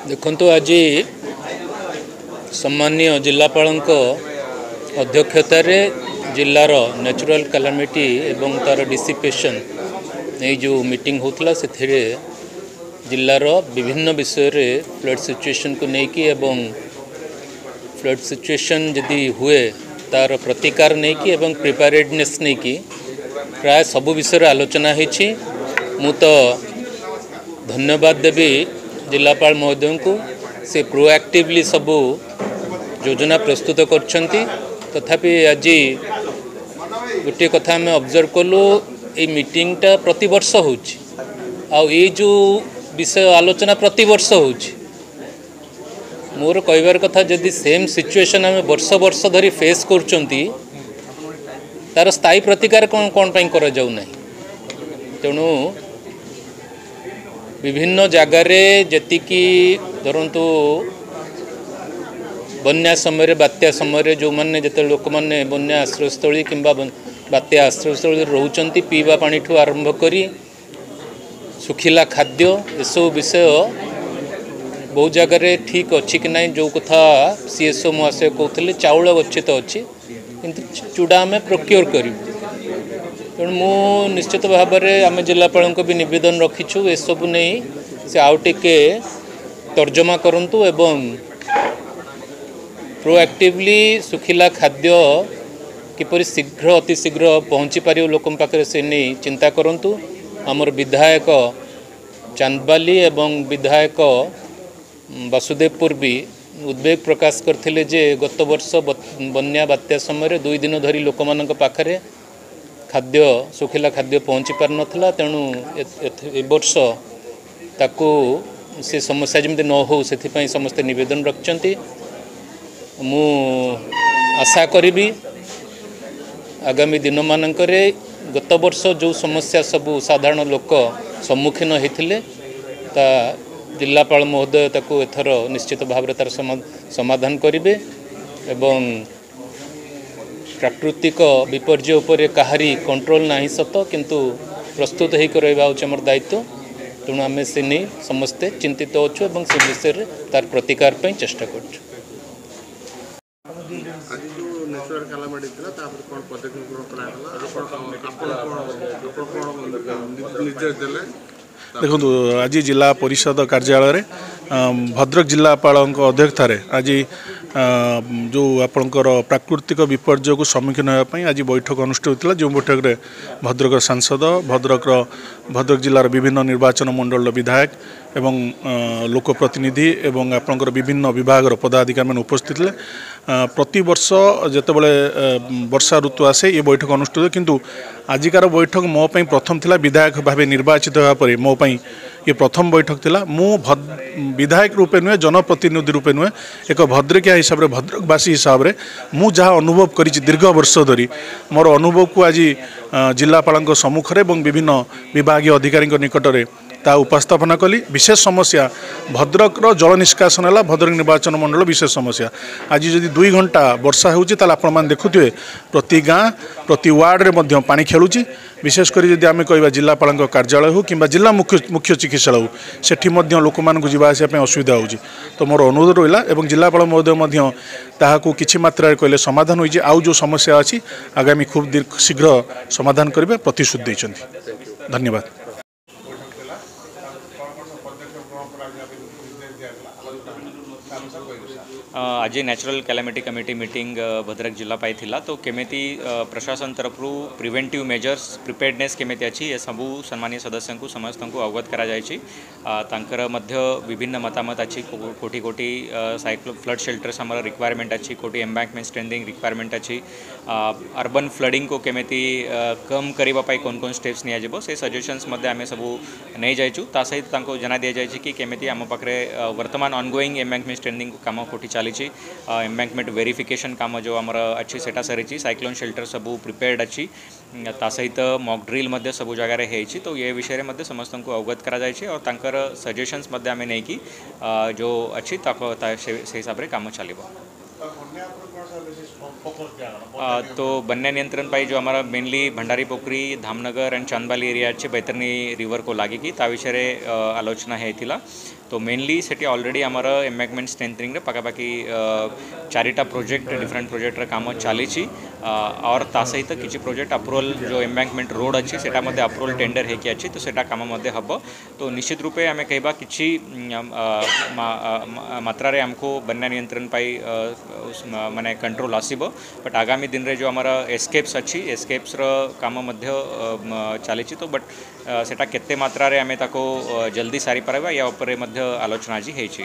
देखो आज सम्मानीय जिलापाल अध्यक्षतार जिलार नेचुरल कैलामिटी एवं तार डिसिपेशन ये जो मीटिंग होता से जिलार विभिन्न विषय रे फ्लड सिचुएशन को लेकिन एवं फ्लड सिचुएशन जदि हुए तार प्रतिकार नहीं कि एवं प्रिपेरेडनेस नहीं कि प्राय सबु विषय आलोचना होती। मु तो धन्यवाद देवी जिलापाल महोदय को से प्रोएक्टिवली सबू योजना प्रस्तुत करछंती। तथापि आज गोटे कथा आम ऑब्जर्व कलु ये मीटिंगटा प्रति वर्ष होची आ ये जो विषय आलोचना प्रति वर्ष होची। मोर कहबार कथा जदि सेम सिचुएशन आम वर्ष वर्ष धरी फेस करछंती तार स्थायी प्रतिकार कौन कौन पाई करा जाउ नहीं। तेणु विभिन्न जगार जीक धरतु बन्या समय बात्या समय जो मैंने जिते लोक मैंने बन्या आश्रयस्थली कि बात्या आश्रयस्थली रोचंती पीवा पानी ठू आरंभ करी सुखिला खाद्य एसबू विषय बहुत जगार ठीक अच्छी कि नहीं। जो कथा सीएसओ महाशय कहते चाउल गच्छित अच्छी किंतु चूड़ा आम प्रोक्योर करूँ। तेणु मु निश्चित भाव में आम जिलापाल को भी निवेदन रखीचु एसबू नहीं से आउ टिके तर्जमा करंतु एवं प्रोएक्टिवली सुखिला खाद्य किपरि शीघ्र अति शीघ्र पहुँची पार लोक पाखे से नहीं चिंता करंतु। आमर विधायक चांदबाली एवं विधायक वासुदेवपुर भी उद्वेग प्रकाश करथिले जे गत वर्ष बन्या बात्या समय 2 दिन धरी लोक मानक पाखरे खाद्य सुखिला खाद्य पहुँची पार नथला। तेणु ए वर्ष ताकू से समस्या जमी न हो से समस्ते निवेदन रखिंट। मु आशा करी आगामी दिन मानकरे गत वर्ष जो समस्या सबू साधारण लोक सम्मुखीन होते ता जिलापाल महोदय ताकू एथर निश्चित भाव में तार समाधान करेंगे एवं प्राकृतिक विपर्य उपर कहारी कंट्रोल नहीं सत किंतु प्रस्तुत होकर रहा हमार दायित्व। तेणु आम से नहीं समस्ते चिंतित अच्छु और से विषय तार प्रतिकार पर चेष्टा कर। देखो आज जिला परिषद कार्यालय भद्रक जिलापाल अध्यक्षतार आज जो आपणकर प्राकृतिक विपर्य को सम्मुखीन होगापी आज बैठक अनुष्ठित होता। जो बैठक में भद्रक सांसद भद्रक जिलार विभिन्न निर्वाचन मंडल विधायक एवं लोकप्रतिनिधि एवं आपणकर विभिन्न विभाग पदाधिकारी मैंने उपस्थित थे। प्रति वर्ष जितेबाला वर्षा ऋतु आसे ये बैठक अनुष्ठित किंतु आजिकार बैठक मो प्रथम थिला विधायक भाव निर्वाचित होगापर मो ये प्रथम बैठक थिला। मु विधायक रूपे नुहे जनप्रतिनिधि रूपे नुहे एक भद्रकिया हिसाब से भद्रकवासी हिसाब से मु जहाँ अनुभव करी दीर्घ वर्ष धरी मोर अनुभव को आज जिलापाल सम्मुखें और विभिन्न विभागीय अधिकारी निकट में ता उपस्थापना कली। विशेष समस्या भद्रक जल निष्कासन है भद्रक निर्वाचन मंडल विशेष समस्या। आज जदि 2 घंटा वर्षा होती आपने देखुए प्रति गाँ प्रति वार्ड में पानी खेलुची। विशेषकर जदि आम कह जिलापाल कार्यालय हो कि जिला मुख्य चिकित्सालय हो सेठी लोक मानक जावासवाई असुविधा होची। तो मोर अनुरोध रहा और जिलापाल महोदय ताकू किसी मात्रा कहले समाधान होइए आउ जो समस्या अच्छी आगामी खूब शीघ्र समाधान करेंगे प्रतिश्रुति देइछन्ति। धन्यवाद। आज natural calamity committee meeting Bhadrak जिला पाई थिला। तो केमेती प्रशासन तरफ प्रिवेंटिव मेजर्स प्रिपेयर्डनेस केमेती अच्छी ये सबू सम्मानीय सदस्य को समस्त को अवगत करा जायछि। तांकर मध्य विभिन्न मतामत अच्छी कोटी कोटी साइक्लो फ्लड शेल्टर्स हमारा रिक्वायरमेंट अच्छी कोटी एम्बैंकमेंट स्ट्रेंथिंग रिक्वायरमेंट अच्छी अर्बन फ्लडिंग को केमेती कम करबा पाई कौन कौन स्टेप्स निया जेबो से सजेशंस मध्य आमे सबू नहीं जायछु। ता सहित तांको जना दिया जायछि कि केमेती आम पाखरे वर्तमान ऑनगोइंग एम्बैंकमेंट स्ट्रेंथिंग काम कोटी चली एम्बैंकमेंट वेरिफिकेशन काम जो आमर अच्छी सेटा सरी साइक्लोन शेल्टर सबू प्रिपेयर्ड अच्छी ता सहित मॉक ड्रिल मध्य सबू जगार है। तो ये विषय में समस्त को अवगत करा जायछि और तांकर सजेशंस मध्य आमे नहीं कि जो अच्छी से हिसाब से काम चलिबो। तो बन्या नियंत्रण पाई जो हमारा mainly Bhandari Pokhari Dhamnagar and chandbali area अच्छे बैतरनी रिवर को लगे ता विषय आलोचना होता तो मेनली से ऑलरेडी आमर एम्बैंकमेंट स्ट्रेंथनिंग पखापाखि 4टा प्रोजेक्ट डिफरेंट प्रोजेक्टर काम चली और ता सहित किसी प्रोजेक्ट अप्रूवल जो एम्बैंकमेंट रोड अच्छी से अप्रूवल टेंडर होकि अच्छी तो सेटा काम हम तो निश्चित रूपे आम कहवा कि मात्रा रे हमको बन्या नियंत्रण पाई माने कंट्रोल आसीबो बट आगामी दिन रे जो हमारा एस्केप्स अच्छी एस्केप्स काम चली तो बट सेटा केते मात्रा रे आमे ताको जल्दी सारी पारबा या ऊपर आलोचना आज होइछि।